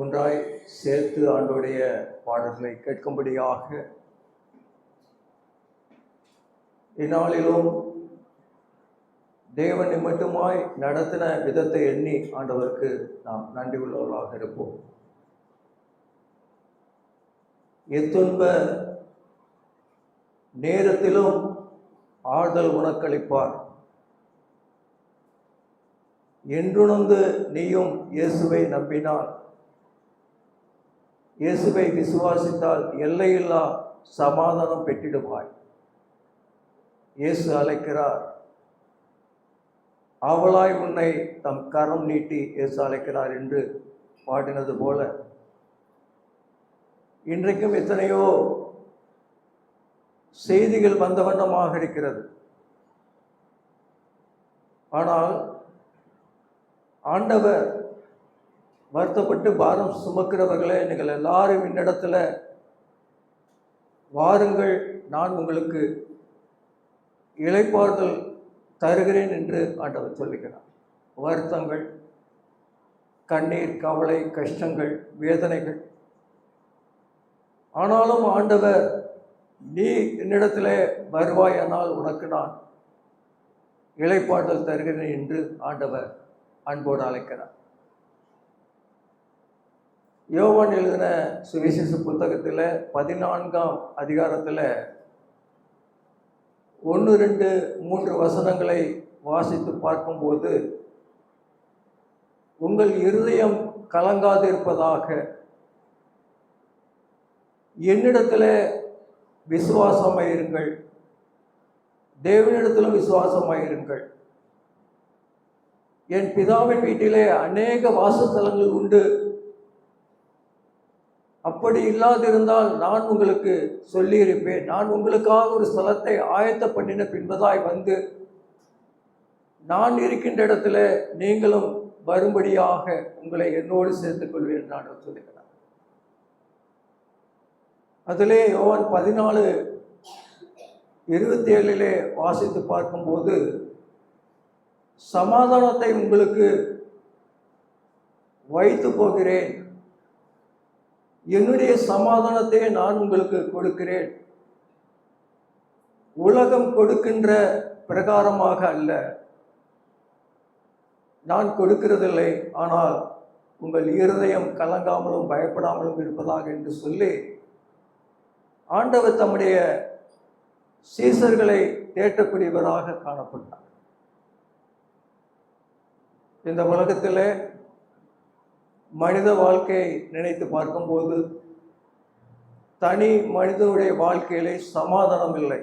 ஒன்றாய் சேர்த்து ஆண்டோடைய பாடல்களை கேட்கும்படியாக இந்நாளிலும் தேவனை மட்டுமாய் நடத்தின விதத்தை எண்ணி ஆண்டவருக்கு நாம் நன்றி உள்ளவர்களாக இருப்போம். எத்துன்ப நேரத்திலும் ஆறுதல் உனக்களிப்பார். என்றுணர்ந்து நீயும் இயேசுவை நம்பினால், இயேசுவை விசுவாசித்தால் எல்லையில்லா சமாதானம் பெற்றிடுவாய். இயேசு அழைக்கிறார். ஆவலாய் உன்னை தம் கரம் நீட்டி இயேசு அழைக்கிறார் என்று பாடினது போல இன்றைக்கும் எத்தனையோ செய்திகள் வந்த வண்ணமாக இருக்கிறது. ஆனால் ஆண்டவர் வருத்தப்பட்டு பாரம் சுமக்கிறவர்களே, நீங்கள் எல்லாரும் இன்னிடத்துல வாருங்கள், நான் உங்களுக்கு இளைப்பாறுதல் தருகிறேன் என்று ஆண்டவர் சொல்லுகிறார். வருத்தங்கள், கண்ணீர், கவலை, கஷ்டங்கள், வேதனைகள். ஆனாலும் ஆண்டவர், நீ என்னிடத்தில் வருவாயானால் உனக்கு நான் இளைப்பாறுதல் தருகிறேன் என்று ஆண்டவர் அன்போடு அழைக்கிறார். யோவான் எழுதின சுவிசேஷ புத்தகத்தில் 14ஆம் அதிகாரத்தில் 1, 2, 3 வசனங்களை வாசித்து பார்க்கும்போது, உங்கள் இருதயம் கலங்காதிருப்பதாக, என்னிடத்தில் விசுவாசமாயிருங்கள், தேவனிடத்திலும் விசுவாசமாயிருங்கள். என் பிதாவின் வீட்டிலே அநேக வாசஸ்தலங்கள் உண்டு. அப்படி இல்லாதிருந்தால் நான் உங்களுக்கு சொல்லியிருப்பேன். நான் உங்களுக்காக ஒரு ஸ்தலத்தை ஆயத்த பண்ணின பின்பதாய் வந்து நான் இருக்கின்ற இடத்துல நீங்களும் வரும்படியாக உங்களை என்னோடு சேர்த்துக் கொள்வேன் என்று நான் சொல்லுகிறேன். அதிலே யோவான் 14:27 வாசித்து பார்க்கும்போது, சமாதானத்தை உங்களுக்கு வைத்து போகிறேன், என்னுடைய சமாதானத்தை நான் உங்களுக்கு கொடுக்கிறேன், உலகம் கொடுக்கின்ற பிரகாரமாக அல்ல, நான் கொடுக்கிறதில்லை, ஆனால் உங்கள் இருதயம் கலங்காமலும் பயப்படாமலும் இருப்பதாக என்று சொல்லி ஆண்டவர் தம்முடைய சீசர்களை தேற்றக்கூடியவராக காணப்பட்டார். இந்த உலகத்தில் மனித வாழ்க்கையை நினைத்து பார்க்கும்போது தனி மனிதனுடைய வாழ்க்கையிலே சமாதானம் இல்லை,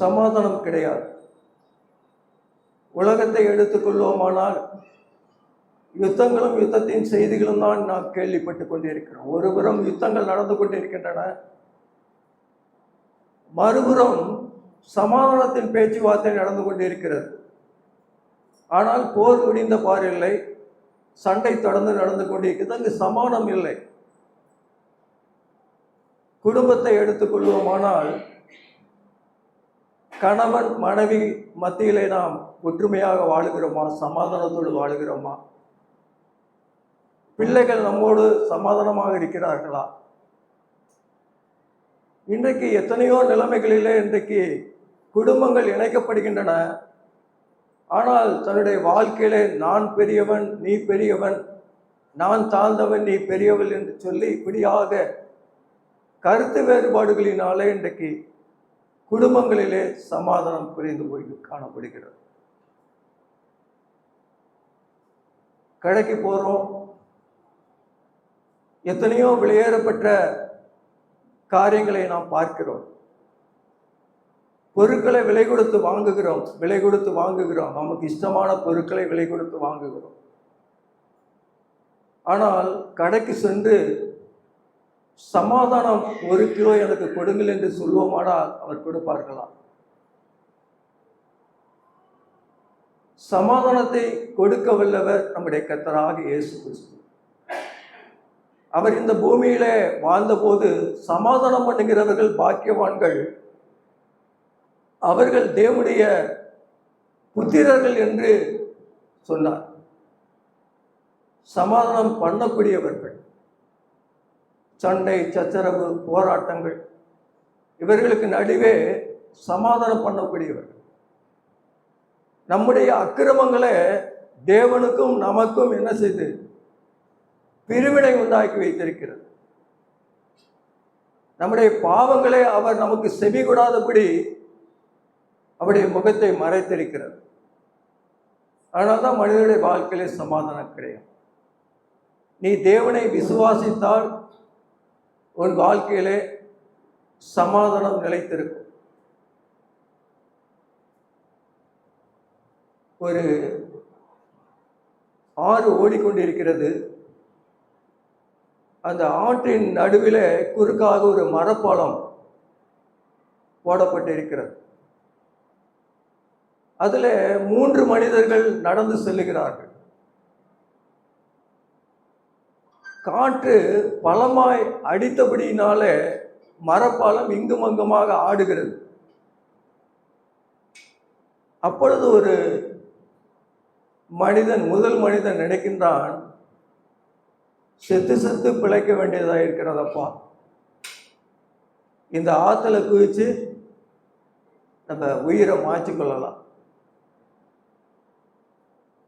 சமாதானம் கிடையாது. உலகத்தை எடுத்துக்கொள்வோமானால் யுத்தங்களும் யுத்தத்தின் செய்திகளும் தான் நாம் கேள்விப்பட்டு கொண்டிருக்கிறோம். ஒருபுறம் யுத்தங்கள் நடந்து கொண்டிருக்கின்றன, மறுபுறம் சமாதானத்தின் பேச்சுவார்த்தை நடந்து கொண்டிருக்கிறது. ஆனால் போர் முடிந்த பாரில்லை, சண்டை தொடர்ந்து நடந்து கொண்டிருக்கிறது, அங்கு சமாதானம் இல்லை. குடும்பத்தை எடுத்துக்கொள்வோமானால் கணவன் மனைவி மத்தியிலே நாம் ஒற்றுமையாக வாழுகிறோமா, சமாதானத்தோடு வாழுகிறோமா? பிள்ளைகள் நம்மோடு சமாதானமாக இருக்கிறார்களா? இன்றைக்கு எத்தனையோ நிலைமைகளிலே இன்றைக்கு குடும்பங்கள் இணைக்கப்படுகின்றன. ஆனால் தன்னுடைய வாழ்க்கையிலே நான் பெரியவன், நீ பெரியவன், நான் தாழ்ந்தவன், நீ பெரியவள் என்று சொல்லி இப்படியாக கருத்து வேறுபாடுகளினாலே இன்றைக்கு குடும்பங்களிலே சமாதானம் குறைந்து போய் காணப்படுகிறது. கடைக்கு போகிறோம், எத்தனையோ வெளியேறப்பட்ட காரியங்களை நாம் பார்க்கிறோம். பொருட்களை விலை கொடுத்து வாங்குகிறோம், நமக்கு இஷ்டமான பொருட்களை விலை கொடுத்து வாங்குகிறோம். ஆனால் கடைக்கு சென்று சமாதானம் 1 கிலோ எனக்கு கொடுங்கள் என்று சொல்வோமானால் அவர் கொடுப்பார்களா? சமாதானத்தை கொடுக்க வல்லவர் நம்முடைய கர்த்தராக இயேசு கிறிஸ்து. அவர் இந்த பூமியிலே வாழ்ந்தபோது சமாதானம் பண்ணுகிறவர்கள் பாக்கியவான்கள், அவர்கள் தேவனுடைய புத்திரர்கள் என்று சொன்னார். சமாதானம் பண்ணக்கூடியவர்கள். சண்டை, சச்சரவு, போராட்டங்கள் இவர்களுக்கு நடுவே சமாதானம் பண்ணக்கூடியவர்கள். நம்முடைய அக்கிரமங்களை தேவனுக்கும் நமக்கும் என்ன செய்து பிரிவினை உண்டாக்கி வைத்திருக்கிறது. நம்முடைய பாவங்களை அவர் நமக்கு செவி கொடாதபடி அவருடைய முகத்தை மறைத்திருக்கிறது. அதனால்தான் மனிதனுடைய வாழ்க்கையிலே சமாதானம் கிடையாது. நீ தேவனை விசுவாசித்தால் உன் வாழ்க்கையிலே சமாதானம் நிலைத்திருக்கும். ஒரு ஆறு ஓடிக்கொண்டிருக்கிறது. அந்த ஆற்றின் நடுவில் குறுக்காக ஒரு மரப்பாலம் போடப்பட்டிருக்கிறது. அதில் 3 மனிதர்கள் நடந்து செல்லுகிறார்கள். காற்று பலமாய் அடித்தபடியினால மரப்பாலம் இங்கும் அங்குமாக ஆடுகிறது. அப்பொழுது ஒரு முதல் மனிதன் நினைக்கின்றான், செத்து செத்து பிழைக்க வேண்டியதாக இருக்கிறதப்பா, இந்த ஆற்றுல குதிச்சு நம்ம உயிரை மாற்றிக்கொள்ளலாம்.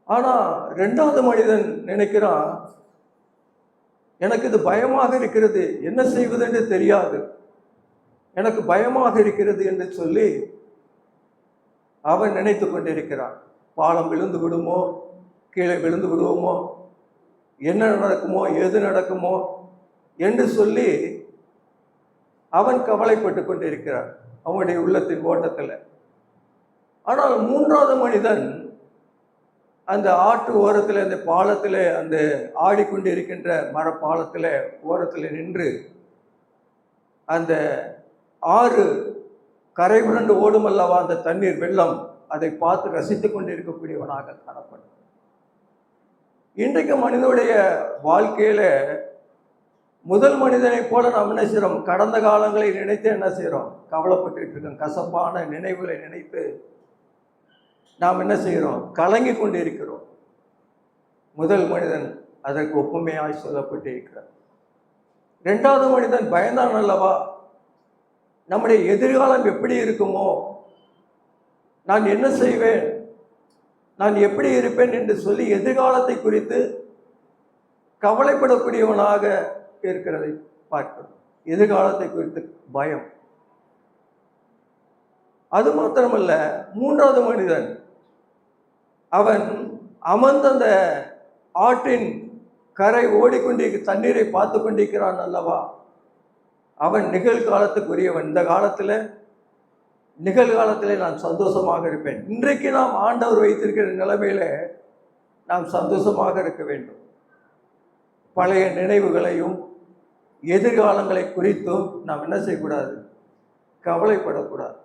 ஆனால் 2வது மனிதன் நினைக்கிறான், எனக்கு இது பயமாக இருக்கிறது, என்ன செய்வது என்று தெரியாது, எனக்கு பயமாக இருக்கிறது என்று சொல்லி அவன் நினைத்து கொண்டிருக்கிறான். பாலம் விழுந்து விடுமோ, கீழே விழுந்து விடுவோமோ, என்ன நடக்குமோ, எது நடக்குமோ என்று சொல்லி அவன் கவலைப்பட்டு கொண்டிருக்கிறான் அவனுடைய உள்ளத்தின் ஓட்டத்தில். ஆனால் 3வது மனிதன் அந்த ஆற்று ஓரத்தில், அந்த பாலத்தில், அந்த ஆடிக்கொண்டு இருக்கின்ற மரப்பாலத்தில் ஓரத்தில் நின்று அந்த ஆறு கரை புரண்டு ஓடும் அல்லவா அந்த தண்ணீர் வெள்ளம், அதை பார்த்து ரசித்து கொண்டிருக்கக்கூடியவனாக காணப்படும். இன்றைக்கு மனிதனுடைய வாழ்க்கையில முதல் மனிதனை போல நாம் என்ன செய்கிறோம், கடந்த காலங்களை நினைத்து என்ன செய்கிறோம், கவலைப்பட்டு இருக்கோம். கசப்பான நினைவுகளை நினைத்து நாம் என்ன செய்கிறோம், கலங்கி கொண்டு இருக்கிறோம். முதல் மனிதன் அதற்கு ஒப்புமையாய் சொல்லப்பட்டு இருக்கிறார். 2வது மனிதன் பயந்தான் அல்லவா, நம்முடைய எதிர்காலம் எப்படி இருக்குமோ, நான் என்ன செய்வேன், நான் எப்படி இருப்பேன் என்று சொல்லி எதிர்காலத்தை குறித்து கவலைப்படக்கூடியவனாக இருக்கிறதை பார்க்கிறோம். எதிர்காலத்தை குறித்து பயம். அது மாத்திரமல்ல, 3வது மனிதன் அவன் அமர்ந்த அந்த ஆற்றின் கரை ஓடிக்கொண்டிருக்க தண்ணீரை பார்த்து கொண்டிருக்கிறான் அல்லவா, அவன் நிகழ்காலத்துக்குரியவன். இந்த காலத்தில் நிகழ்காலத்திலே நான் சந்தோஷமாக இருப்பேன். இன்றைக்கு நாம் ஆண்டவர் வைத்திருக்கிற நிலைமையில நாம் சந்தோஷமாக இருக்க வேண்டும். பழைய நினைவுகளையும் எதிர்காலங்களை குறித்தும் நாம் என்ன செய்யக்கூடாது, கவலைப்படக்கூடாது.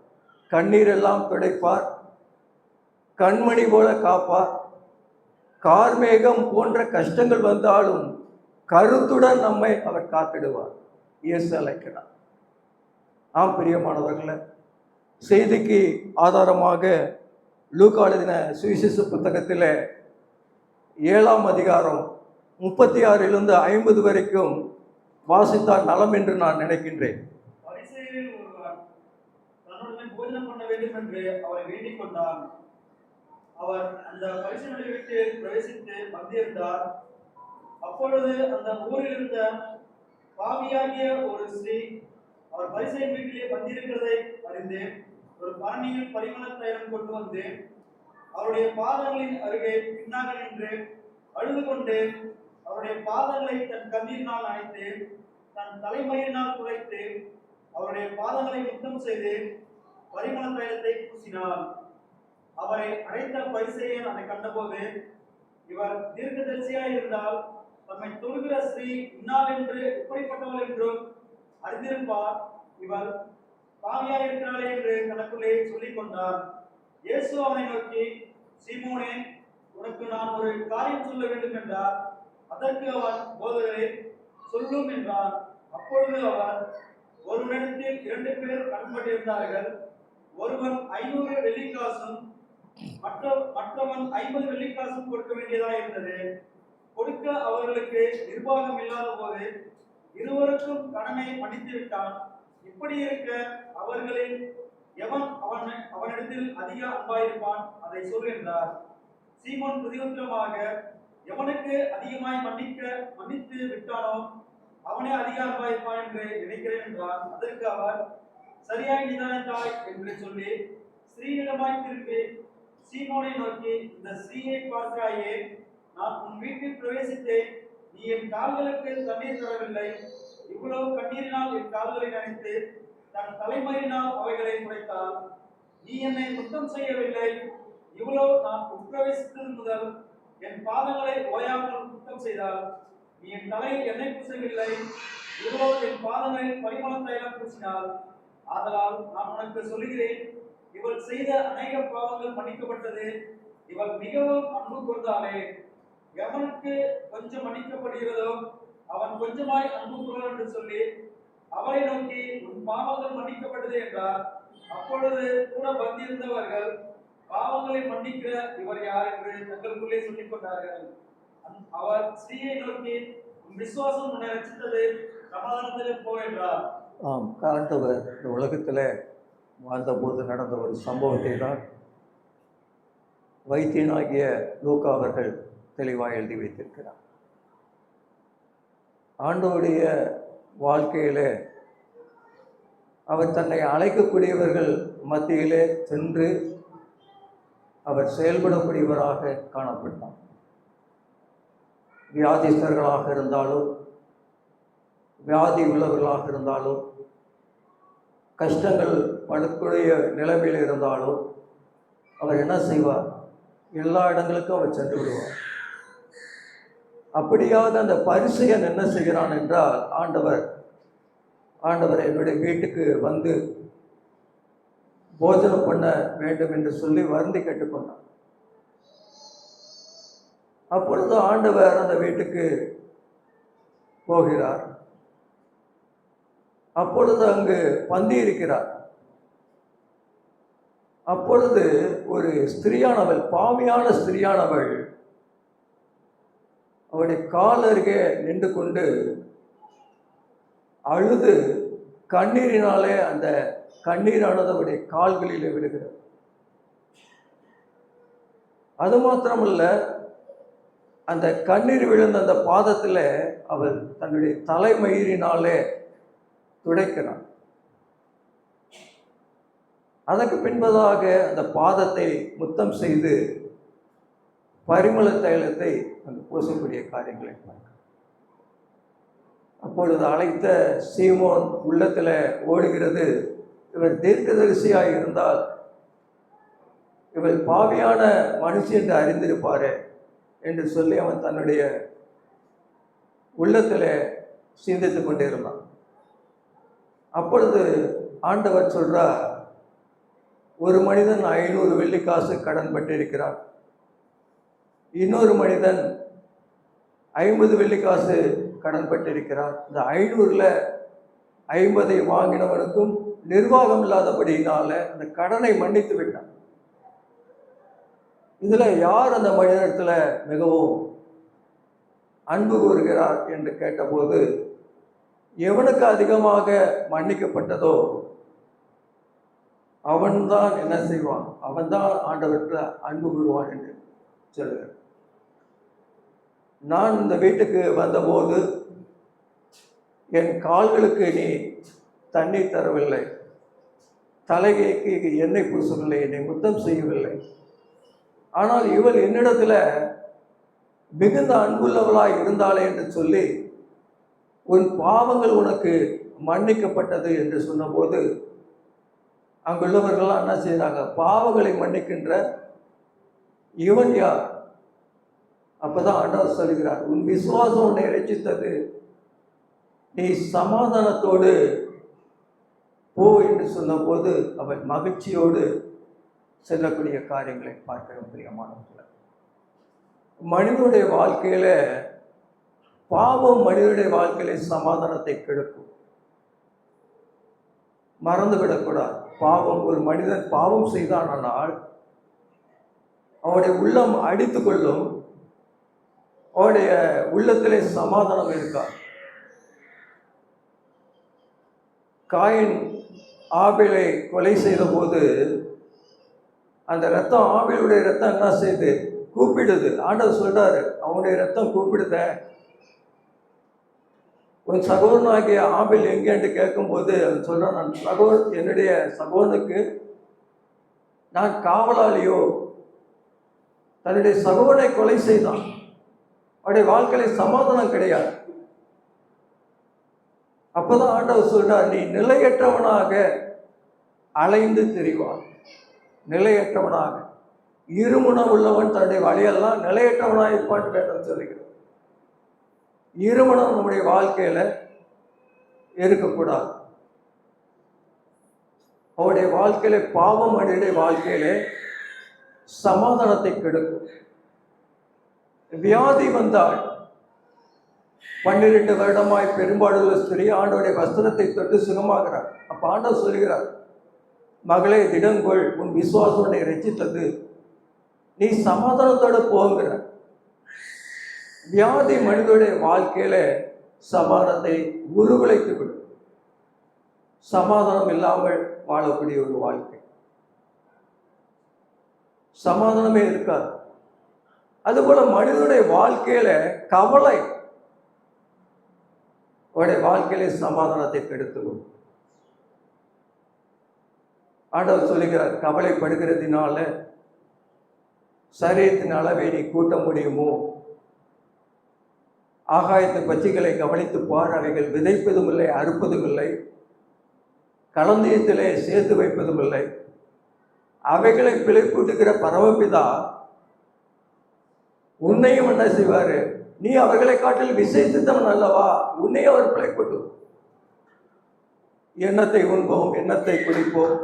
கண்ணீரெல்லாம் துடைப்பார், கண்மணி போல காப்பார். கார்மேகம் போன்ற கஷ்டங்கள் வந்தாலும் கருத்துடன் நம்மை அவர் காத்திடுவார். இயேசு அழைக்கிறார். ஆம் பிரியமானவர்களே, செய்திக்கு ஆதாரமாக லூக்கா எழுதின சுவிசேஷ புத்தகத்தில் 7ஆம் அதிகாரம் 36 50 வரைக்கும் வாசித்தால் நலம் என்று நான் நினைக்கின்றேன். அவரை வேண்டிக் கொண்டார். அவர் அந்த பரிசேயனை விட்டு பிரவேசித்து வந்திருந்தார். அப்பொழுது அந்த ஊரில் இருந்த பாவியாகிய ஒரு ஸ்ரீ அவர் பரிசேயன் வீட்டிலே வந்திருக்கிறதை அறிந்து ஒரு பரணியில் பரிமள தைலம் கொண்டு வந்து அவருடைய பாதங்களின் அருகே பின்னாக நின்று அழுது கொண்டு அவருடைய பாதங்களை தன் கண்ணீரினால் அணைத்து தன் தலைமயிரினால் துடைத்து அவருடைய பாதங்களை முத்தம் செய்து பரிமள தைலத்தை பூசினார். அவரை அழைத்த பரிசேயன் அதை கண்டபோது, இவர் தீர்க்கதரிசியாய் இருந்தால் தம்மை தொழுகிற ஸ்ரீ இன்னார் என்று எப்படிப்பட்டவள் என்றும் அறிந்திருப்பார், இவர் பாவியாய் இருக்கிறாளே என்று தனக்குள்ளே சொல்லிக் கொண்டார். இயேசு அவனை நோக்கி, சீமோனே, உனக்கு நான் ஒரு காரியம் சொல்ல வேண்டும் என்றார். அதற்கு அவன், போதகரே, சொல்லும் என்றார். அப்பொழுது அவர், ஒருவனிடத்தில் 2 பேர் கடன்பட்டிருந்தார்கள். ஒருவன் 500 வெள்ளிக்காசும் மற்றவன் 50 வெள்ளிக்காசும் கொடுக்க வேண்டியதாக இருந்தது. கொடுக்க அவர்களுக்கு நிர்வாகம் இல்லாத போது இருவருக்கும் கடனை மன்னித்து விட்டான். இப்படி இருக்க அவர்களில் எவன் அவனிடத்தில் அதிக அன்பாயிருப்பான், அதை சொல் என்றார். சீமோன் பிரதியுத்தரமாக, எவனுக்கு அதிகமாய் மன்னித்து விட்டானோ அவனே அதிக அன்பாயிருப்பான் என்று நினைக்கிறேன் என்றார். அதற்கு அவர், சரியாய் நிதானித்தாய் என்று சொல்லி ஸ்திரீயிடமாய் திரும்பி சீமோனை நோக்கி, இந்த ஸ்திரீயை பார்க்கிறாயே, நான் உன் வீட்டில் பிரவேசித்தேன், நீ என் கால்களுக்கு தண்ணீர் தரவில்லை. இவ்வளவு கண்ணீரினால் என் கால்களை நனைத்து தன் தலைமயிரினால் அவைகளை துடைத்தாள். நீ என்னை சுத்தம் செய்யவில்லை. இவ்வளவு நான் உட்பிரவேசித்தது முதல் என் பாதங்களை ஓயாமல் சுத்தம் செய்தாள். நீ என் தலையில் எண்ணெய் பூசவில்லை. இவ்வளவு என் பாதங்களில் பரிமள தைலம் பூசினாள். ஆதலால் நான் உனக்கு சொல்லுகிறேன், இவள் செய்த அநேக பாவங்கள் மன்னிக்கப்பட்டது, இவள் மிகவும் அன்பு கூர்ந்தாளே. எவனுக்கு கொஞ்சம் மன்னிக்கப்படுகிறதோ அவன் கொஞ்சமாய் அன்பு கூறுவான் என்று சொல்லி அவரை நோக்கி, உன் பாவங்கள் மன்னிக்கப்பட்டது என்றார். அப்பொழுது கூட வந்திருந்தவர்கள், பாவங்களை மன்னிக்கிற இவர் யார் என்று தங்களுக்குள்ளே சொல்லிக் கொண்டார்கள். அவர் ஸ்ரீயை நோக்கி, உன் விசுவாசம் உன்னை ரட்சித்தது, சமாதானத்திலே போ என்றார். ஆம், ஆண்டவர் இந்த உலகத்தில் வாழ்ந்தபோது நடந்த ஒரு சம்பவத்தை தான் வைத்தியனாகிய லூக்கா அவர்கள் தெளிவாக எழுதி வைத்திருக்கிறார். ஆண்டவருடைய வாழ்க்கையிலே அவர் தன்னை அழைக்கக்கூடியவர்கள் மத்தியிலே சென்று அவர் செயல்படக்கூடியவராக காணப்பட்டார். வியாதிஸ்தர்களாக இருந்தாலும், வியாதி உள்ளவர்களாக இருந்தாலும், கஷ்டங்கள் படக்கூடிய நிலைமையில் இருந்தாலும் அவர் என்ன செய்வார்? எல்லா இடங்களுக்கும் அவர் சென்று விடுவார். அப்படியாக அந்த பரிசேயன் என்ன செய்கிறான் என்றால், ஆண்டவர் என்னுடைய வீட்டுக்கு வந்து போஜனம் பண்ண வேண்டும் என்று சொல்லி வருந்தி கேட்டுக்கொண்டான். அப்பொழுது ஆண்டவர் அந்த வீட்டுக்கு போகிறார். அப்பொழுது அங்கு பந்தி இருக்கிறார். அப்பொழுது ஒரு ஸ்திரியானவள், பாவியான ஸ்திரியானவள், அவருடைய கால் அருகே நின்று கொண்டு அழுது கண்ணீரினாலே அந்த கண்ணீரானது அவருடைய கால்களிலே விழுகிறது. அது மாத்திரமல்ல, அந்த கண்ணீர் விழுந்த அந்த பாதத்தில் அவள் தன்னுடைய தலைமயிரினாலே துடைக்கிறான். அதற்கு பின்பதாக அந்த பாதத்தை முத்தம் செய்து பரிமள தைலத்தை அங்கு பூசக்கூடிய காரியங்களை பார்க்க. அப்பொழுது அழைத்த சீமோன் உள்ளத்தில் ஓடுகிறது, இவர் தீர்க்கதரிசியாய் இருந்தால் இவள் பாவியான மனுஷி என்று அறிந்திருப்பாரே என்று சொல்லி அவன் தன்னுடைய உள்ளத்தில் சிந்தித்து கொண்டிருந்தான். அப்பொழுது ஆண்டவர் சொல்றார், ஒரு மனிதன் 500 வெள்ளிக்காசு கடன் பட்டிருக்கிறார், இன்னொரு மனிதன் 50 வெள்ளிக்காசு கடன் பட்டிருக்கிறார். இந்த 500ல் 50 வாங்கினவனுக்கும் நிர்வாகம் இல்லாதபடியினால அந்த கடனை மன்னித்து விட்டான். இதுல யார் அந்த மனிதத்தில் மிகவும் அன்பு கூறுகிறார் என்று கேட்டபோது, எவனுக்கு அதிகமாக மன்னிக்கப்பட்டதோ அவன்தான் என்ன செய்வான், அவன்தான் ஆண்டவருக்கு அன்பு கூறுவான் என்று சொல்கிறார். நான் இந்த வீட்டுக்கு வந்தபோது என் கால்களுக்கு நீ தண்ணீர் தரவில்லை, தலைகைக்கு எண்ணெய் பூசவில்லை, என்னை முத்தம் செய்யவில்லை. ஆனால் இவள் என்னிடத்துல மிகுந்த அன்புள்ளவளாய் இருந்தாளே என்று சொல்லி, உன் பாவங்கள் உனக்கு மன்னிக்கப்பட்டது என்று சொன்னபோது அங்குள்ளவர்கள்லாம் என்ன செய்தாங்க? பாவங்களை மன்னிக்கின்ற இவன் யார்? அப்பதான் ஆண்டவர் சொல்கிறார், உன் விசுவாசம் உன்னை ரட்சித்தது, நீ சமாதானத்தோடு போ என்று சொன்னபோது அவன் மகிழ்ச்சியோடு செல்லக்கூடிய காரியங்களை பார்க்கிறோம். பிரியமானவர்களே, மனிதனுடைய வாழ்க்கையில பாவம் மனிதனுடைய வாழ்க்கையில சமாதானத்தை கெடுக்கும். மறந்துவிடக்கூடாது. பாவம், ஒரு மனிதன் பாவம் செய்தானால் அவனுடைய உள்ளம் அடித்து கொள்ளும். அவருடைய உள்ளத்திலே சமாதானம் இருக்கா? காயின் ஆபேலை கொலை செய்த போது அந்த ரத்தம், ஆபேலுடைய ரத்தம் என்ன செய்யுது? கூப்பிடுது. ஆண்டவர் சொல்றாரு, அவனுடைய ரத்தம் கூப்பிடுத, உன் சகோதரனாகிய ஆபேல் எங்கேன்னு கேட்கும்போது அது சொல்றான், நான் என்னுடைய சகோதரனுக்கு நான் காவலாளியோ. தன்னுடைய சகோதரனை கொலை செய்தான். அவருடைய வாழ்க்கையில சமாதானம் கிடையாது. அப்பதான் ஆண்டவர் சொல்றார், நீ நிலையற்றவனாக அலைந்து திரிவான். நிலையற்றவனாக, இருமுனம் உள்ளவன் தன்னுடைய வழியெல்லாம் நிலையற்றவனாக இருப்பான்னு வேதம் சொல்லுகிறது. இருமணம் நம்முடைய வாழ்க்கையில இருக்கக்கூடாது. அவருடைய வாழ்க்கையில பாவம் அடையுடைய வாழ்க்கையில சமாதானத்தை கெடுக்கும். வியாதி வந்தால் 12 வருடமாய் பெரும்பாடுள்ள ஸ்திரீ ஆண்டவருடைய வஸ்திரத்தை தொட்டு சுகமாகிறார். அப்ப ஆண்டவர் சொல்கிறார், மகளே திடங்கொள், உன் விசுவாசம் உன்னை ரட்சித்தது, நீ சமாதானத்தோட போங்கிற. வியாதி மனிதனுடைய வாழ்க்கையில சமாதானத்தை உருகுலைத்து விடும். சமாதானம் இல்லாமல் வாழக்கூடிய ஒரு வாழ்க்கை, சமாதானமே இருக்காது. அதுபோல மனிதனுடைய வாழ்க்கையில கவலை அவருடைய வாழ்க்கையிலே சமாதானத்தை கெடுத்துடும். ஆண்டவர் சொல்லுகிறார், கவலைப்படுகிறதுனால சரீரத்தின் அளவை நீ கூட்ட முடியுமோ? ஆகாயத்து பட்சிகளை கவனித்து பார், அவைகள் விதைப்பதும் இல்லை, அறுப்பதும் இல்லை, களஞ்சியத்திலே சேர்த்து வைப்பதும் இல்லை. அவைகளை பிழைப்பூட்டுகிற பரமபிதா உன்னையும் என்ன செய்வாரு? நீ அவர்களை காட்டில் விசேஷித்தவன் அல்லவா? உன்னையும் அவர் பிழைப்பட்டு. எண்ணத்தை உண்போம், எண்ணத்தை குடிப்போம்,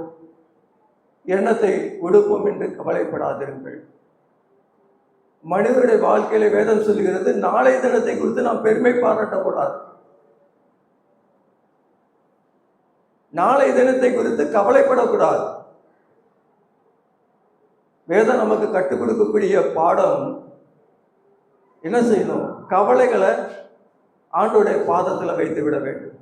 எண்ணத்தை உடுப்போம் என்று கவலைப்படாதிருங்கள். மனிதனுடைய வாழ்க்கையில வேதம் சொல்லுகிறது, நாளை தினத்தை குறித்து நாம் பெருமை பாராட்டக்கூடாது. நாளை தினத்தை குறித்து கவலைப்படக்கூடாது. வேதம் நமக்கு கற்றுக் கொடுக்கக்கூடிய பாடம் என்ன செய்யணும்? கவலைகளை ஆண்டோடைய பாதத்தில் வைத்து விட வேண்டும்.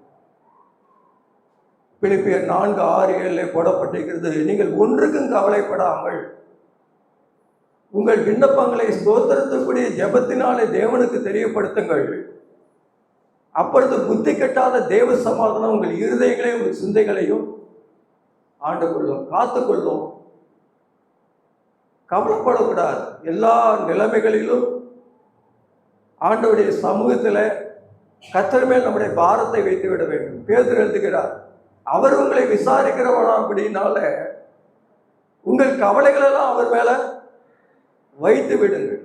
பிலிப்பியர் 4:6-7 போடப்பட்டிருக்கிறது, நீங்கள் ஒன்றுக்கும் கவலைப்படாமல் உங்கள் விண்ணப்பங்களை ஸ்தோத்திரத்துக்குரிய ஜெபத்தினாலே தேவனுக்கு தெரியப்படுத்துங்கள். அப்பொழுது புத்தி கெட்டாத தேவ சமாதானம் உங்கள் இருதயங்களையும் உங்கள் சிந்தைகளையும் ஆண்டு கொள்ளும், காத்துக்கொள்ளும். கவலைப்படக்கூடாது. எல்லா நிலைமைகளிலும் ஆண்டவருடைய சமூகத்தில் கர்த்தர் மேல் நம்முடைய பாரத்தை வைத்து விட வேண்டும். பேதுரு எழுதுகிறார், அவர் உங்களை விசாரிக்கிறவனா, அப்படின்னால உங்கள் கவலைகளெல்லாம் அவர் மேல வைத்து விடுங்கள்.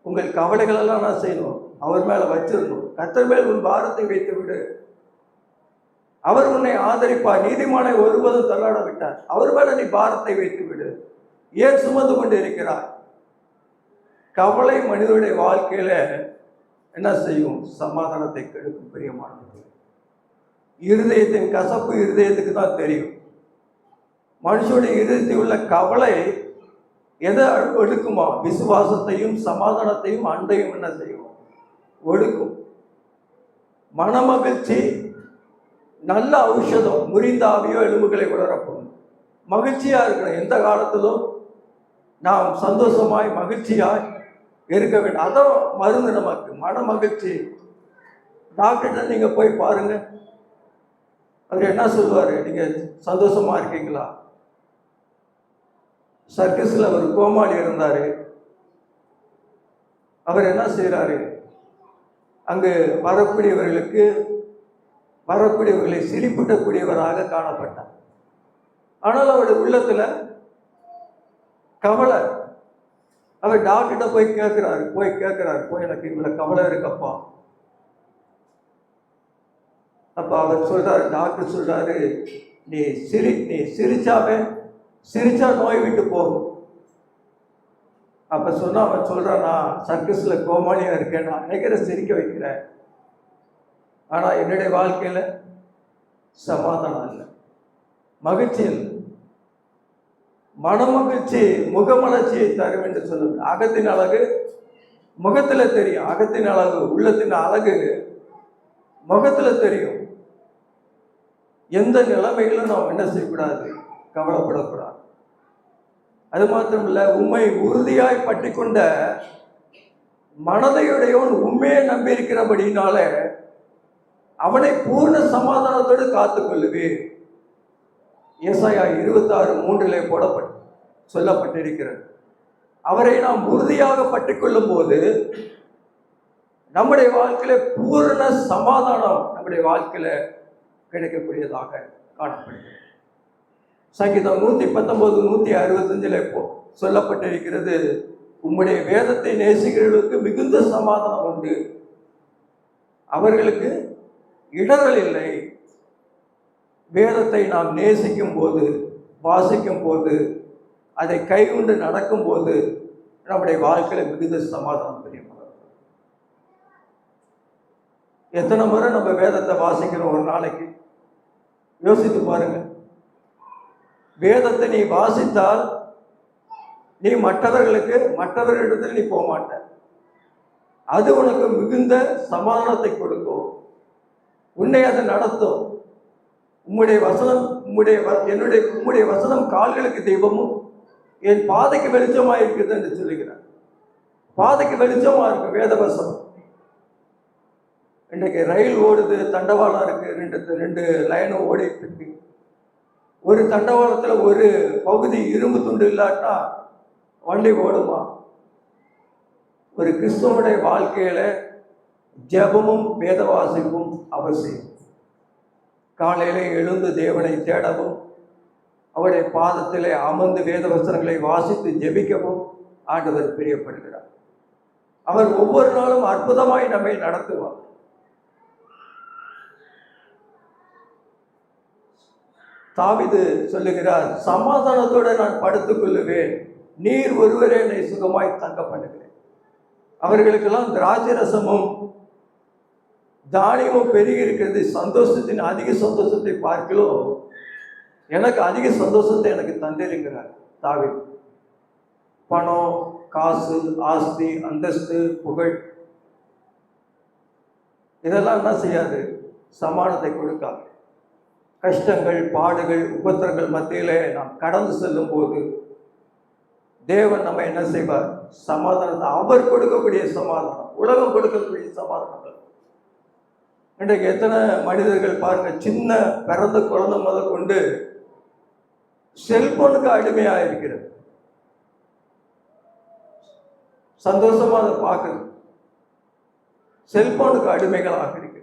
உங்கள் கவலைகளெல்லாம் நான் செய்யணும், அவர் மேல வச்சிடணும். கர்த்தர் மேல் உன் பாரத்தை வைத்து விடு, அவர் உன்னை ஆதரிப்பார். நீதிமானை ஒருவதும் தள்ளாட விட்டார், அவர் மேல நீ பாரத்தை வைத்து விடு. ஏன் சுமந்து கொண்டு இருக்கிறார்? கவலை மனிதனுடைய வாழ்க்கையில என்ன செய்யும்? சமாதானத்தை கெடுக்கும். பிரியமானது, இருதயத்தின் கசப்பு இருதயத்துக்கு தான் தெரியும். மனுஷனுடைய இருதயத்தில் உள்ள கவலை எதை ஒடுக்குமா? விசுவாசத்தையும் சமாதானத்தையும் அன்பையும் என்ன செய்யும்? ஒடுக்கும். மனமகிழ்ச்சி நல்ல ஔஷதம், முறிந்த ஆவியோ எலும்புகளை உணரப்படும். மகிழ்ச்சியா இருக்கணும். எந்த காலத்திலும் நாம் சந்தோஷமாய் மகிழ்ச்சியாய் இருக்க வேண்டும். அதான் மருந்து நமக்கு, மன மகிழ்ச்சி. டாக்டர்கிட்ட நீங்க போய் பாருங்க, அவர் என்ன சொல்லுவாரு? நீங்க சந்தோஷமா இருக்கீங்களா? சர்க்கஸ்ல ஒரு கோமாளி இருந்தாரு. அவர் என்ன செய்யறாரு? அங்கு வரக்கூடியவர்களை சிரிப்பூட்டக்கூடியவராக காணப்பட்டார். ஆனால் அவருடைய உள்ளத்துல கவலை. அவர் டாக்டர்கிட்ட போய் கேட்கிறாரு, போய் எனக்கு இவ்வளவு கவலை இருக்கப்பா. அப்ப அவர் சொல்றாரு, டாக்டர் சொல்றாரு, நீ சிரிச்சா நோய் விட்டு போகும். அப்ப சொன்னா அவன் சொல்றான், நான் சர்க்கஸ்ல கோமாளியா இருக்கேன், நான் நினைக்கிற சிரிக்க வைக்கிறேன், ஆனா என்னுடைய வாழ்க்கையில சமாதானம் இல்லை, மகிழ்ச்சி இல்லை. மனமகிழ்ச்சி முகமலர்ச்சியை தரும் என்று சொல்லுது. அகத்தின் அழகு முகத்துல தெரியும். அகத்தின் அழகு, உள்ளத்தின் அழகு முகத்துல தெரியும். எந்த நிலைமைகளும் நாம் என்ன செய்யக்கூடாது, கவலைப்படக்கூடாது. அது மாத்திரமில்ல, உண்மை உறுதியாய் பற்றி கொண்ட மனதையுடையவன் உண்மையை நம்பியிருக்கிறபடினால அவனை பூர்ண சமாதானத்தோடு காத்துக்கொள்ளுவே. ஏசாயா 26:3 சொல்லப்பட்டிருக்கிறது. அவரை நாம் உறுதியாக பற்றி கொள்ளும் போது நம்முடைய வாழ்க்கையில பூரண சமாதானம் நம்முடைய வாழ்க்கையில கிடைக்கக்கூடியதாக காணப்படுகிறது. சங்கீதம் 119:165 சொல்லப்பட்டிருக்கிறது, உம்முடைய வேதத்தை நேசிக்கிறவர்களுக்கு மிகுந்த சமாதானம் உண்டு, அவர்களுக்கு இடர்கள் இல்லை. வேதத்தை நாம் நேசிக்கும் போது, வாசிக்கும் போது, அதை கைகொண்டு நடக்கும் போது நம்முடைய வாழ்க்கையில மிகுந்த சமாதானம் தெரியும். எத்தனை முறை நம்ம வேதத்தை வாசிக்கிறோம் ஒரு நாளைக்கு? யோசித்து பாருங்க. வேதத்தை நீ வாசித்தால் நீ மற்றவர்களிடத்தில் நீ போக மாட்ட. அது உனக்கு மிகுந்த சமாதானத்தை கொடுக்கும். உன்னை அதை நடத்தும். உம்முடைய வசனம் கால்களுக்கு தெய்வமும் என் பாதைக்கு வெளிச்சமா இருக்குது என்று சொல்லுகிறார். பாதைக்கு வெளிச்சமா இருக்கு வேத வசனம். இன்றைக்கு ரயில் ஓடுது, தண்டவாளம் இருக்கு, ரெண்டு லைனும் ஓடிட்டு இருக்கு. ஒரு தண்டவாளத்துல ஒரு பகுதி இரும்பு துண்டு இல்லாட்டா வண்டி ஓடுமா? ஒரு கிறிஸ்துவனுடைய வாழ்க்கையில ஜெபமும் வேத வாசிப்பும் அவசியம். காலையிலே எழுந்து தேவனை தேடவும், அவருடைய பாதத்திலே அமர்ந்து வேத வசனங்களை வாசித்து ஜெபிக்கவும் ஆண்டவர் பிரியப்படுகிறார். அவர் ஒவ்வொரு நாளும் அற்புதமாய் நம்மை நடத்துவார். தாவீது சொல்லுகிறார், சமாதானத்தோடு நான் படுத்துக் கொள்ளுவேன், நீர் ஒருவரே என்னை சுகமாய் தங்க பண்ணுகிறேன். அவர்களுக்கெல்லாம் திராட்சை ரசமும் தானியமும் பெருகி இருக்கிறது. சந்தோஷத்தின் அதிக சந்தோஷத்தை பார்க்கலாம், எனக்கு அதிக சந்தோஷத்தை எனக்கு தந்திருக்கிறார் தாவீது. பணம், காசு, ஆஸ்தி, அந்தஸ்து, புகழ் இதெல்லாம் என்ன செய்யாது, சமாதானத்தை கொடுக்காது. கஷ்டங்கள், பாடுகள், உபத்திரங்கள் மத்தியிலே நாம் கடந்து செல்லும் போது தேவன் நம்ம என்ன செய்வார்? சமாதானத்தை அவர் கொடுக்கக்கூடிய சமாதானம், உலகம் கொடுக்கக்கூடிய சமாதானங்கள். இன்றைக்கு எத்தனை மனிதர்கள் பாருங்க, சின்ன பிறந்த குழந்தை முதல் கொண்டு செல்போனுக்கு அடிமையாக இருக்கிறது. சந்தோஷமா அதை பார்க்குது, செல்போனுக்கு அடிமைகளாக இருக்கிறது.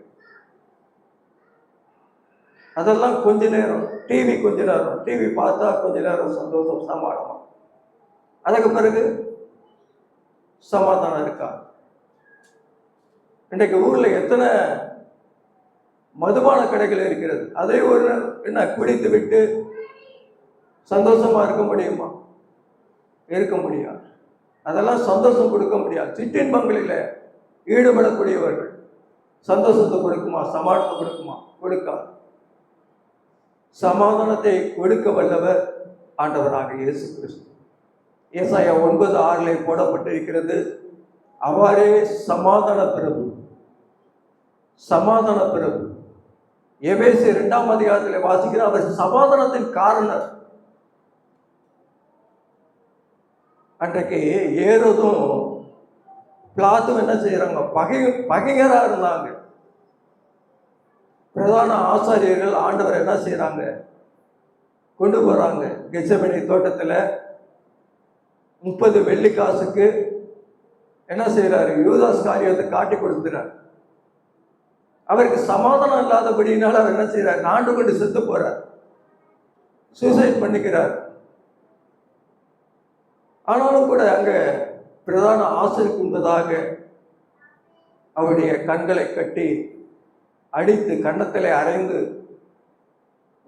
அதெல்லாம் கொஞ்ச நேரம், டிவி கொஞ்ச நேரம், டிவி பார்த்தா கொஞ்ச நேரம் சந்தோஷம், சமாதானம். அதுக்கு பிறகு சமாதானம் இருக்கா? இன்றைக்கு ஊர்ல எத்தனை மதுபான கடைகள் இருக்கிறது. அதை ஒரு என்ன குடித்து விட்டு சந்தோஷமா இருக்க முடியுமா? இருக்க முடியாது. அதெல்லாம் சந்தோஷம் கொடுக்க முடியாது. சிற்றின்பங்களில் ஈடுபடக்கூடியவர்கள் சந்தோஷத்தை கொடுக்குமா? சமாதானத்தை கொடுக்குமா? கொடுக்காது. சமாதானத்தை கொடுக்க வல்லவர் ஆண்டவராக இயேசு கிறிஸ்து. ஏசாயா 9:6 போடப்பட்டிருக்கிறது, அவ்வாறே சமாதான பிரபு, சமாதான பிரபு. எபேசியர் 2 வாசிக்கிற அவர் சமாதானத்தின் காரணர். அன்றைக்கு ஏரோதும் பிளாத்தும் என்ன செய்யறாங்க? பகைஞரா இருந்தாங்க. பிரதான ஆசாரியர்கள் ஆண்டவர் என்ன செய்யறாங்க? கொண்டு போறாங்க கெத்செமனே தோட்டத்துல 30 வெள்ளிக்காசுக்கு என்ன செய்யறாரு? யூதாஸ் காரியத்தை காட்டி கொடுத்துறார். அவருக்கு சமாதானம் இல்லாதபடினால அவர் என்ன செய்யறார்? நாண்டு கொண்டு செத்து போறார், சூசைட் பண்ணிக்கிறார். ஆனாலும் கூட அங்க பிரதான ஆசிரியருக்கு முன்பதாக அவருடைய கண்களை கட்டி அடித்து கன்னத்திலே அரைந்து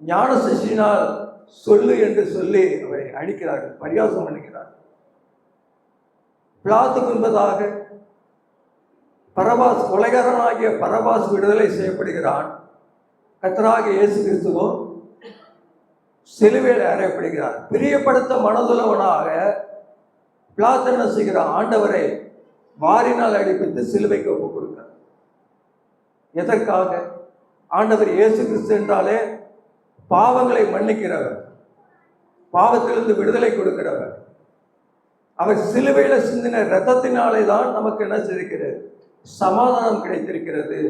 ஞான சிஷ்யினால் சொல்லு என்று சொல்லி அவரை அடிக்கிறார்கள், பரியாசம் பண்ணுகிறார். பிலாத்துக்கு முன்பதாக பரபாஸ், கொலைகாரனாகிய பரபாஸ் விடுதலை செய்யப்படுகிறான். கர்த்தராகிய இயேசு கிறிஸ்துவோ சிலுவையில் அறையப்படுகிறார். பிரியப்படுத்த மனதுள்ளவனாக பிலாத்து என்ன செய்கிறார்? ஆண்டவரை வாரினால் அடிப்பித்து சிலுவைக்கு ஒப்புக் கொடுக்கிறார். எதற்காக? ஆண்டவர் இயேசு கிறிஸ்து என்றாலே பாவங்களை மன்னிக்கிறவர், பாவத்திலிருந்து விடுதலை கொடுக்கிறவர். அவர் சிலுவையில சிந்தின இரத்தத்தினாலே தான் நமக்கு என்ன செய்திருக்கிறது? சமாதானம் கிடைத்திருக்கிறது.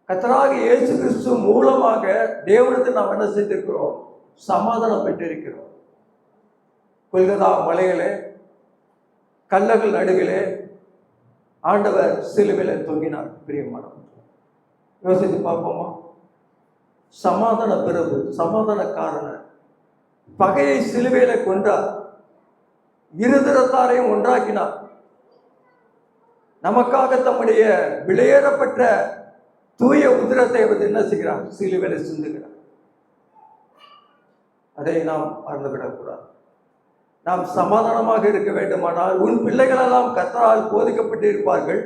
கர்த்தராகிய இயேசு கிறிஸ்து மூலமாக தேவனிடத்தில் நாம் என்ன செய்திருக்கிறோம்? சமாதானம் பெற்றிருக்கிறோம். கொல்கத்தா மலையிலே கல்லர்கள் நடுவிலே ஆண்டவர் சிலுவையில தொங்கினார். பிரியமானவர், யோசித்து பார்ப்போமா? சமாதான பிரபு, சமாதானக்காரனர், பகையை சிலுவையில கொன்றார், இருதரத்தாரையும் ஒன்றாக்கினார். நமக்காக தம்முடைய விலையேறப்பட்ட தூய உதிரத்தை அவர் என்ன செய்கிறார்? சிலுவையில சிந்துகிறார். அதை நாம் மறந்துவிடக்கூடாது. நாம் சமாதானமாக இருக்க வேண்டுமானால் உன் பிள்ளைகளெல்லாம் கர்த்தரால் போதிக்கப்பட்டு இருப்பார்கள்.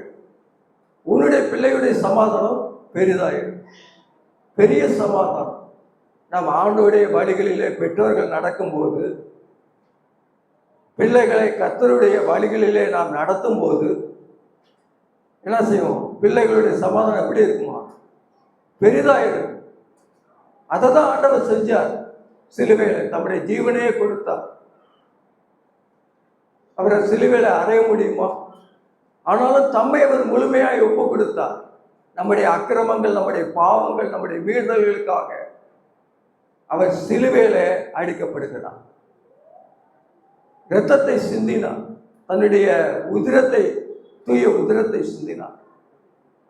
உன்னுடைய பிள்ளையுடைய சமாதானம் பெரிதாயிடும். பெரிய சமாதானம். நாம் ஆண்டவருடைய வழிகளிலே பெற்றோர்கள் நடக்கும்போது, பிள்ளைகளை கர்த்தருடைய வழிகளிலே நாம் நடத்தும் போது என்ன செய்வோம்? பிள்ளைகளுடைய சமாதானம் எப்படி இருக்குமா? பெரிதாயிடும். அதை தான் ஆண்டவர் செஞ்சார். சிலுவையில் தம்முடைய ஜீவனையே கொடுத்தார். அவரை சிலுவையில் அறைய முடியுமா? ஆனாலும் தம்மை அவர் முழுமையாய் ஒப்பு கொடுத்தார். நம்முடைய அக்கிரமங்கள், நம்முடைய பாவங்கள், நம்முடைய மீறுதல்களுக்காக அவர் சிலுவையில அடிக்கப்படுகிறார். இரத்தத்தை சிந்தினார். தன்னுடைய உதிரத்தை, தூய உதிரத்தை சிந்தினார்.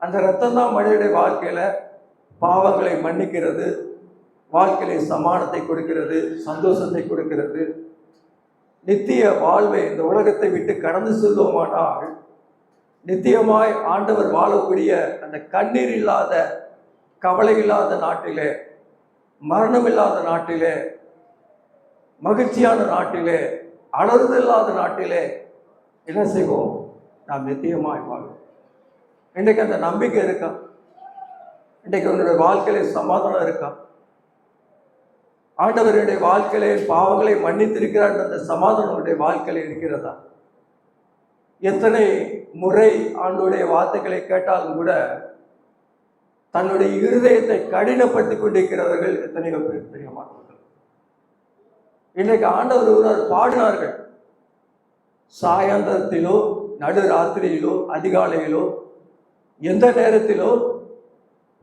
அந்த இரத்தம் தான் மனிதனுடைய வாழ்க்கையில பாவங்களை மன்னிக்கிறது, வாழ்க்கையில சமாதானத்தை கொடுக்கிறது, சந்தோஷத்தை கொடுக்கிறது. நித்திய வாழ்வை இந்த உலகத்தை விட்டு கடந்து செல்வோமானால் நித்தியமாய் ஆண்டவர் வாழக்கூடிய அந்த கண்ணீர் இல்லாத, கவலை இல்லாத நாட்டிலே, மரணம் இல்லாத நாட்டிலே, மகிழ்ச்சியான நாட்டிலே, அலறுதல் இல்லாத நாட்டிலே என்ன செய்வோம்? நாம் நித்தியமாய் வாழ்வோம். இன்றைக்கு அந்த நம்பிக்கை இருக்கா? இன்றைக்கு உன்னுடைய வாழ்க்கையில சமாதானம் இருக்கா? ஆண்டவருடைய வாழ்க்கையிலே பாவங்களை மன்னித்திருக்கிறார் அந்த சமாதானம் வாழ்க்கையில இருக்கிறதா? எத்தனை முறை ஆண்டவருடைய வார்த்தைகளை கேட்டாலும் கூட தன்னுடைய இருதயத்தை கடினப்படுத்திக் கொண்டிருக்கிறவர்கள் எத்தனையோ பேர் தெரிய மாட்டார்கள். இன்னைக்கு ஆண்டவர் ஒருவர் பாடினார்கள். சாயந்தரத்திலோ, நடுராத்திரியிலோ, அதிகாலையிலோ, எந்த நேரத்திலோ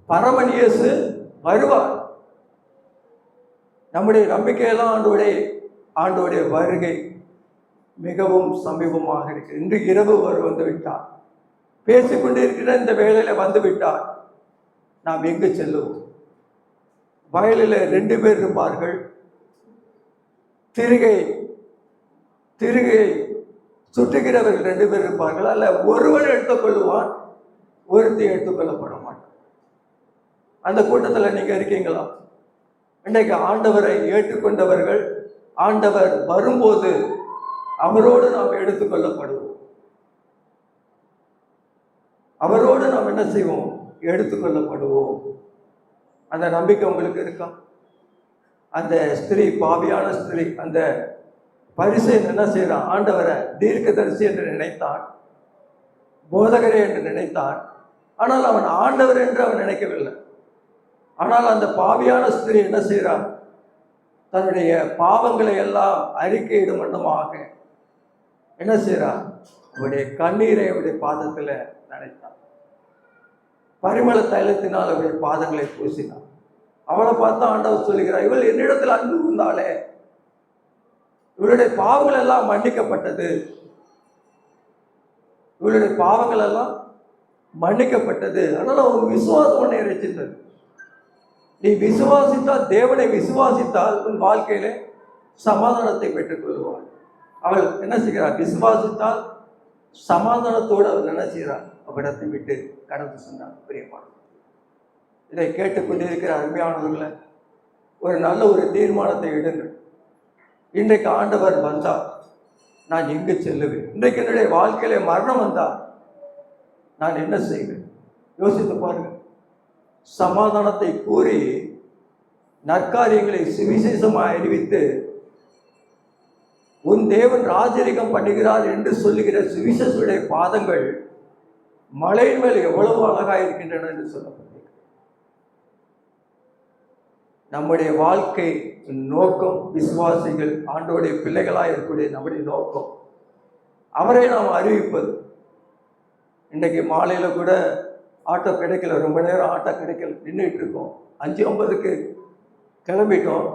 பரமன் இயேசு வருவார். நம்முடைய நம்பிக்கையெல்லாம் ஆண்டவருடைய வருகை மிகவும் சமீபமாக இருக்கு. இன்று இரவு வந்து விட்டார். பேசிக்கொண்டிருக்கிற இந்த வேளையில வந்து விட்டார். நாம் எங்கு செல்லுவோம்? வயலில் 2 பேர் இருப்பார்கள். திருகை சுற்றுகிறவர்கள் 2 பேர் இருப்பார்கள். அல்ல, ஒருவன் எடுத்துக்கொள்ளுவான், ஒருத்தி எடுத்துக்கொள்ளப்பட மாட்டான். அந்த கூட்டத்தில் நீங்க இருக்கீங்களா? இன்றைக்கு ஆண்டவரை ஏற்றுக்கொண்டவர்கள், ஆண்டவர் வரும்போது அவரோடு நாம் எடுத்துக்கொள்ளப்படுவோம். அவரோடு நாம் என்ன செய்வோம்? எடுத்துக்கொள்ளப்படுவோம். அந்த நம்பிக்கை உங்களுக்கு இருக்கா? அந்த ஸ்திரீ, பாவியான ஸ்திரீ, அந்த பரிசேயன் என்ன செய்யறான்? ஆண்டவரை தீர்க்கதரிசி என்று நினைத்தான், போதகரே என்று நினைத்தான். ஆனால் அவன் ஆண்டவர் என்று அவன் நினைக்கவில்லை. ஆனால் அந்த பாவியான ஸ்திரீ என்ன செய்கிறான்? தன்னுடைய பாவங்களை எல்லாம் அறிக்கையிடும் வண்ணமாக என்ன செய்கிறான்? அவருடைய கண்ணீரை அவருடைய பாதத்தில் நனைத்தான். பரிமள தைலத்தினால் அவருடைய பாதங்களை பூசினான். அவளை பார்த்தா ஆண்டவர் சொல்லுகிறார், இவள் என்னிடத்தில் அன்பு இருந்தாலே, இவளுடைய பாவங்கள் எல்லாம் மன்னிக்கப்பட்டது, இவளுடைய பாவங்கள் எல்லாம் மன்னிக்கப்பட்டது. அதனால ஒரு விசுவாசம் ஒன்றை ரசித்தது. நீ விசுவாசித்தால், தேவனை விசுவாசித்தால் உன் வாழ்க்கையில சமாதானத்தை பெற்றுக் கொள்வாள். அவள் என்ன செய்கிறாள்? விசுவாசித்தால் சமாதானத்தோடு அவள் என்ன செய்கிறாள்? அவ்விடத்தை விட்டு கடந்து சென்றாள். பிரியமான இதை கேட்டுக்கொண்டிருக்கிற அருமையானவர்களை, ஒரு நல்ல ஒரு தீர்மானத்தை எடுங்கள். இன்றைக்கு ஆண்டவர் வந்தால் நான் எங்கு செல்லுவேன்? இன்றைக்கு என்னுடைய வாழ்க்கையில மரணம் வந்தால் நான் என்ன செய்வேன்? யோசித்து பாருங்கள். சமாதானத்தை கூறி நற்காரியங்களை சுவிசேஷமாய் அறிவித்து உன் தேவன் ராஜரிகம் பண்ணுகிறார் என்று சொல்லுகிற சுவிசேஷுடைய பாதங்கள் மலையின் மேல் எவ்வளவு அழகாக இருக்கின்றன என்று சொல்லப்பட்டது. நம்முடைய வாழ்க்கை நோக்கம், விசுவாசிகள் ஆண்டவருடைய பிள்ளைகளாக இருக்கக்கூடிய நம்முடைய நோக்கம் அவரை நாம் அறிவிப்பது. இன்றைக்கு மாலையில் கூட ஆட்டோ கிடைக்கல, ரொம்ப நேரம் ஆட்டோ கிடைக்கல, நின்றுட்டு இருக்கோம். 5:50 கிளம்பிட்டோம்,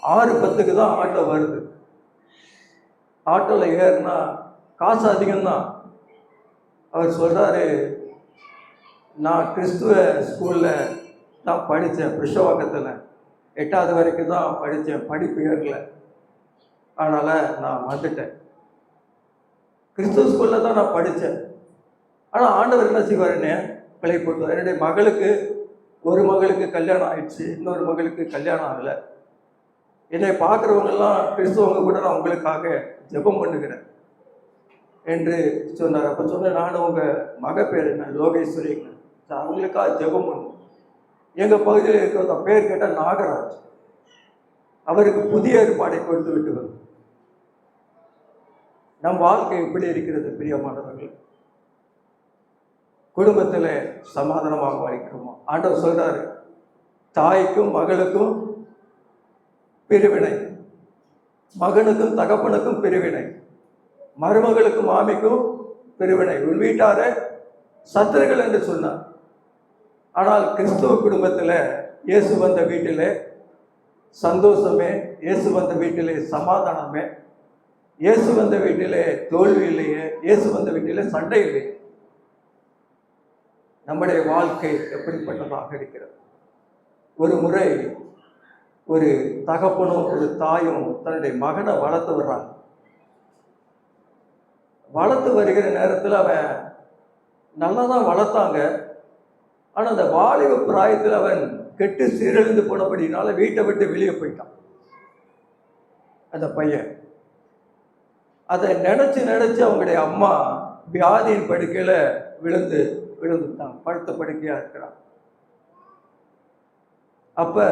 6:10 தான் ஆட்டோ வருது. ஆட்டோவில் ஏறுனா காசு அதிகம்தான். அவர் சொல்கிறாரு, நான் கிறிஸ்துவ ஸ்கூலில் தான் படித்தேன், புருஷவாக்கத்தில் 8வது வரைக்கும் தான் படித்தேன், படிப்பு ஏறல, அதனால் நான் வந்துட்டேன். கிறிஸ்துவ ஸ்கூலில் தான் நான் படித்தேன். ஆனால் ஆண்டவர் என்ன செய்வாருன்னு பிழை போட்டுவார். என்னுடைய மகளுக்கு, ஒரு மகளுக்கு கல்யாணம் ஆயிடுச்சு, இன்னொரு மகளுக்கு கல்யாணம் ஆகலை. என்னை பார்க்குறவங்கெல்லாம் கிறிஸ்துவங்க கூட நான் உங்களுக்காக ஜெபம் பண்ணுகிறேன் என்று சொன்னார். அப்போ சொன்னேன், நானும் உங்கள் மக பேர் என்ன, லோகேஸ்வரிங்க, அவங்களுக்காக ஜெபம் பண்ணுவோம். எங்கள் பகுதியில் இருக்கிற பேர் கேட்டால் நாகராஜ். அவருக்கு புதிய ஏற்பாடை கொடுத்து விட்டு நம் வாழ்க்கை எப்படி இருக்கிறது பிரியமானவர்கள்? குடும்பத்தில் சமாதானமாக வாழ்க்கிறோமா? ஆண்டவர் சொல்றாரு, தாய்க்கும் மகளுக்கும் பிரிவினை, மகனுக்கும் தகப்பனுக்கும் பிரிவினை, மருமகளுக்கும் மாமிக்கும் பிரிவினை, உன் வீட்டார சத்துருக்கள் என்று சொன்னார். ஆனால் கிறிஸ்துவ குடும்பத்தில் இயேசு வந்த வீட்டிலே சந்தோஷமே, இயேசு வந்த வீட்டிலே சமாதானமே, இயேசு வந்த வீட்டிலே தோல்வி இல்லையே, இயேசு வந்த வீட்டிலே சண்டை இல்லையே. நம்முடைய வாழ்க்கை எப்படிப்பட்டதாக இருக்கிறது? ஒரு முறை ஒரு தகப்பனும் ஒரு தாயும் தன்னுடைய மகனை வளர்த்து வர்றாங்க. வளர்த்து வருகிற நேரத்தில் அவன் நல்லா தான் வளர்த்தாங்க. ஆனால் அந்த வாலிப பிராயத்தில் அவன் கெட்டு சீரழிந்து போனபடினால வீட்டை விட்டு வெளியே போயிட்டான் அந்த பையன். அதை நினச்சி அவங்களுடைய அம்மா வியாதியின் படுக்கையில் விழுந்துட்டான், படுத்த படுக்கையாக இருக்கிறான். அப்போ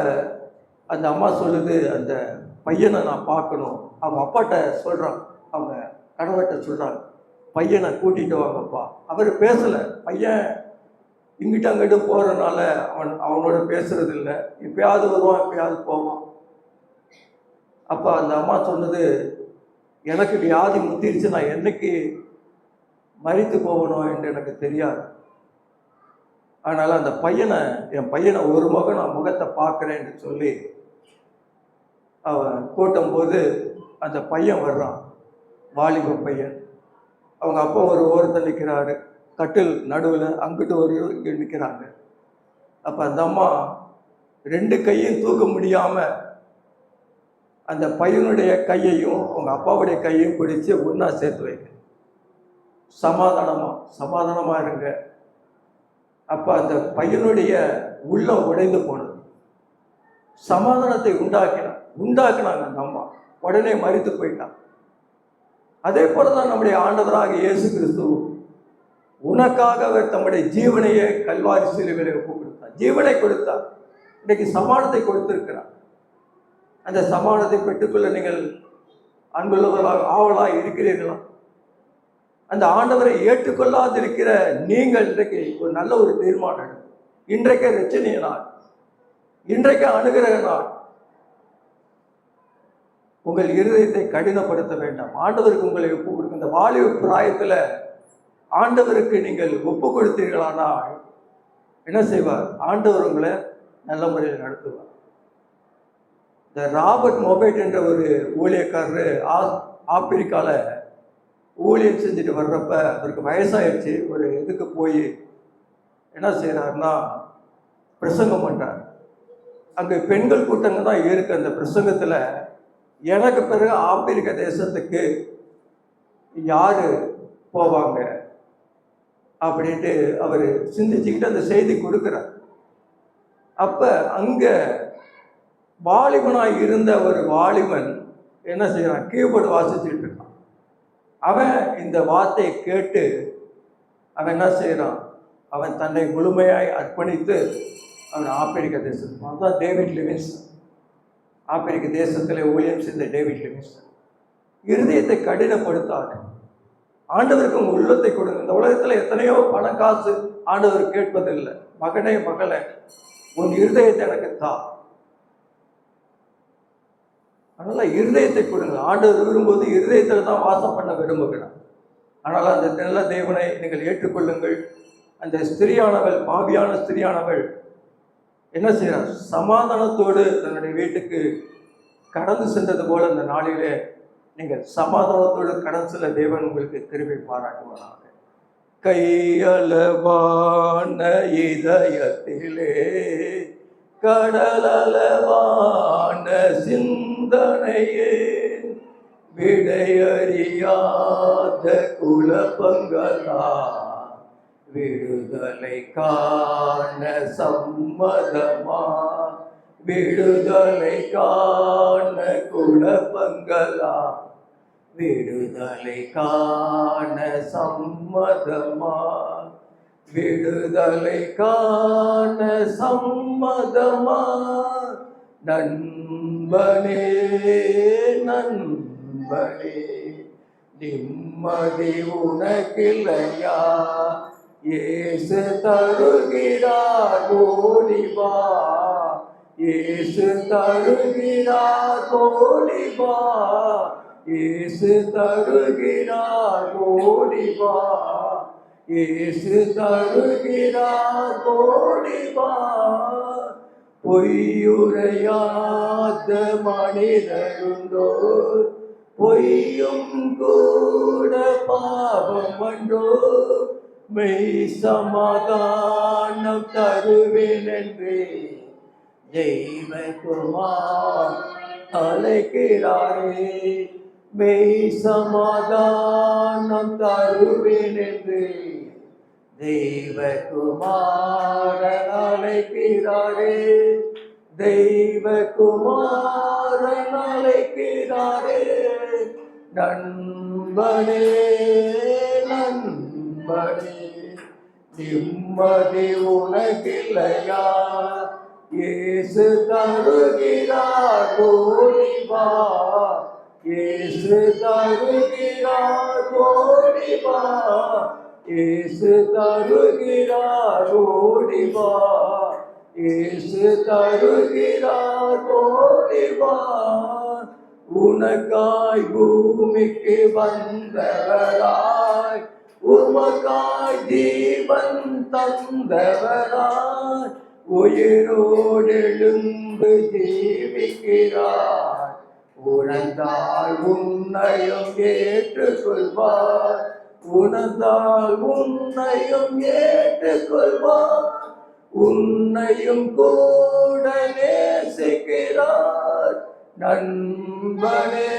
அந்த அம்மா சொல்லுது, அந்த பையனை நான் பார்க்கணும். அவங்க அப்பாட்ட சொல்கிறான், அவங்க கணவர்கிட்ட சொல்கிறாங்க, பையனை கூட்டிகிட்டு வாங்கப்பா. அவர் பேசலை. பையன் இங்கிட்ட அங்கிட்ட போகிறதுனால அவனோட பேசுறது இல்லை, எப்பயாவது வருவான், எப்பயாவது போவான். அப்போ அந்த அம்மா சொன்னது, எனக்கு வியாதி முத்திருச்சு, நான் என்னைக்கு மரித்து போகணும் என்று எனக்கு தெரியாது. அதனால் அந்த என் பையனை ஒரு முகம் நான் முகத்தை பார்க்குறேன்னு சொல்லி அவன் கூட்டும் போது அந்த பையன் வர்றான், வாலிப பையன். அவங்க அப்பா ஒரு ஓரத்தில் நிற்கிறாரு, கட்டில் நடுவில், அங்கிட்டு ஒரு இங்கே நிற்கிறாங்க. அப்போ அந்த அம்மா 2 கையும் தூக்க முடியாமல் அந்த பையனுடைய கையையும் அவங்க அப்பாவுடைய கையையும் பிடிச்சி ஒன்றா சேர்த்து வைக்க, சமாதானமாக இருங்க. அப்போ அந்த பையனுடைய உள்ளம் உடைந்து போனது. சமாதானத்தை உண்டாக்கினாங்க அந்த அம்மா. உடனே மரித்து போயிட்டான். அதே போல தான் நம்முடைய ஆண்டவராக இயேசு கிறிஸ்து உனக்காக அவர் தம்முடைய ஜீவனையே கல்வாரி சிலுவையிலே ஒப்பு கொடுத்தார், ஜீவனை கொடுத்தார். இன்றைக்கு சமாதானத்தை கொடுத்திருக்கிறார். அந்த சமாதானத்தை பெற்றுக்கொள்ள நீங்கள் அன்புள்ளவர்களாக ஆவலாக இருக்கிறீர்களா? அந்த ஆண்டவரை ஏற்றுக்கொள்ளாதிருக்கிற நீங்கள் இன்றைக்கு ஒரு நல்ல ஒரு தீர்மானம், இன்றைக்கே ரட்சணிய நாள், இன்றைக்கு அணுகிற நாள். உங்கள் இருதயத்தை கடினப்படுத்த வேண்டாம். ஆண்டவருக்கு உங்களை ஒப்பு கொடுக்க. இந்த வாலிப பிராயத்தில் ஆண்டவருக்கு நீங்கள் ஒப்பு கொடுத்தீர்களானால் என்ன செய்வார்? ஆண்டவர் உங்களை நல்ல முறையில் நடத்துவார். இந்த ராபர்ட் மொபைட் என்ற ஒரு ஊழியக்காரர் ஆப்பிரிக்காவில் ஊழியம் செஞ்சுட்டு வர்றப்ப அவருக்கு வயசாகிடுச்சு. ஒரு இதுக்கு போய் என்ன செய்கிறாருன்னா பிரசங்கம் பண்ணுறார். அங்கே பெண்கள் கூட்டங்க தான் இருக்கு. அந்த பிரசங்கத்தில் எனக்கு பிறகு ஆப்பிரிக்க தேசத்துக்கு யார் போவாங்க அப்படின்ட்டு அவர் சிந்திச்சுக்கிட்டு அந்த செய்தி கொடுக்குறார். அப்போ அங்கே வாலிபனாக இருந்த ஒரு வாலிபன் என்ன செய்கிறான்? கீபோர்டு வாசிச்சுட்டு இருக்கான். அவன் இந்த வார்த்தையை கேட்டு அவன் என்ன செய்கிறான்? அவன் தன்னை முழுமையாய் அர்ப்பணித்து அவர் ஆப்பிரிக்க தேசம், அதுதான் டேவிட் லிவிங்ஸ்டன். ஆப்பிரிக்க தேசத்தில் ஊழியம் செய்த டேவிட் லிவிங்ஸ்டன். இருதயத்தை கடினப்படுத்தாது, ஆண்டவருக்கு உங்கள் உள்ளத்தை கொடுங்க. இந்த உலகத்தில் எத்தனையோ பண காசு ஆண்டவர் கேட்பதில்லை. மகனே மகளே, உன் இருதயத்தை எனக்கு தா. அதனால இருதயத்தை கொடுங்க. ஆண்டவர் விரும்புவது இருதயத்தில் தான் வாசம் பண்ண விரும்புகிறார். ஆனால் அந்த நல்ல தேவனை நீங்கள் ஏற்றுக்கொள்ளுங்கள். அந்த ஸ்திரியானவள், பாவியான ஸ்திரியானவள் என்ன செய்கிறார்? சமாதானத்தோடு தன்னுடைய வீட்டுக்கு கடந்து சென்றது போல இந்த நாளிலே நீங்கள் சமாதானத்தோடு கடந்து செல்ல தேவன் உங்களுக்கு கிருபை பாராட்டுவாராக. கையளவான இதயத்திலே கடலளவான சிந்தனையே, விடையறியாத குழப்பங்களா விடுதலை காண சம்மதமா, விடுதலை காண குழப்பங்களா விடுதலை காண சம்மதமா, விடுதலை காண சம்மதமா. நண்பனே நண்பனே, நிம்மதி உனக்கில்லையா? இயேசு தருகிறார் ஓடிவா, இயேசு தருகிறார் ஓடிவா, இயேசு தருகிறார் ஓடிவா, இயேசு தருகிறார் ஓடிவா. பொய்யுரையாத மனிதருண்டோ, பொய்யும் கூட பாவம் வந்தோ, மெய் சமாதானம் தருவேன் என்று தெய்வகுமார் அழைக்கிறாரே. மெய் சமாதானம் தருவேன் என்று தெய்வகுமாரன் அழைக்கிறாரே, தெய்வகுமாரன் அழைக்கிறாரே. நண்பனே நண்பனே, நிம்மதி உனக்கில்லையா? இயேசு தருகிறார் ஓடிவா, இயேசு தருகிறார் ஓடிவா, இயேசு தருகிறார் ஓடிவா, இயேசு தருகிறார் ஓடிவா. உனக்காய் பூமிக்கு வந்தவராய், உமக்காய் ஜீவன் தந்தவராய், உயிரோடெழுந்து ஜீவிக்கிறார். உணர்ந்தால் உன்னையும் ஏற்றுக்கொள்வார், உணர்ந்தால் உன்னையும் ஏற்றுக்கொள்வார், உன்னையும் கூட நேசிக்கிறார். நண்பனே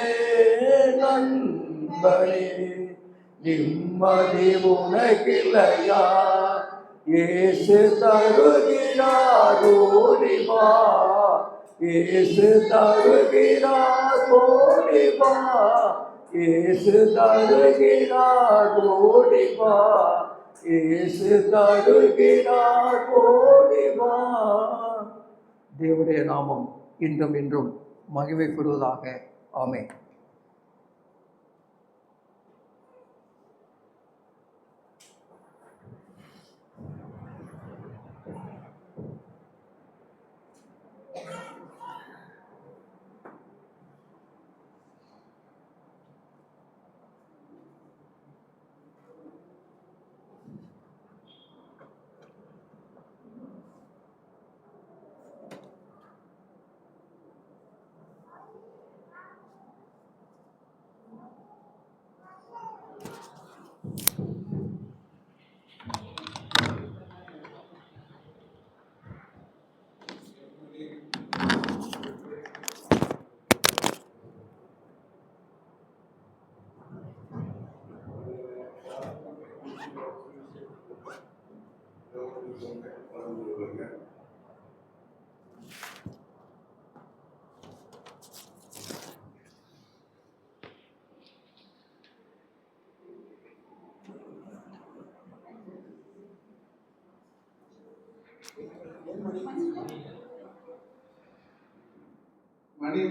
நண்பனே, நிம்மதி உனக்கில்லையா? இயேசு தருகிறார் ஓடிவா, இயேசு தருகிறார் ஓடிவா, இயேசு தருகிறார் ஓடிவா, இயேசு தருகிறார் ஓடிவா. தேவனுடைய நாமம் இன்றும் இன்றும் மகிமைப்படுவதாக. ஆமென். மணி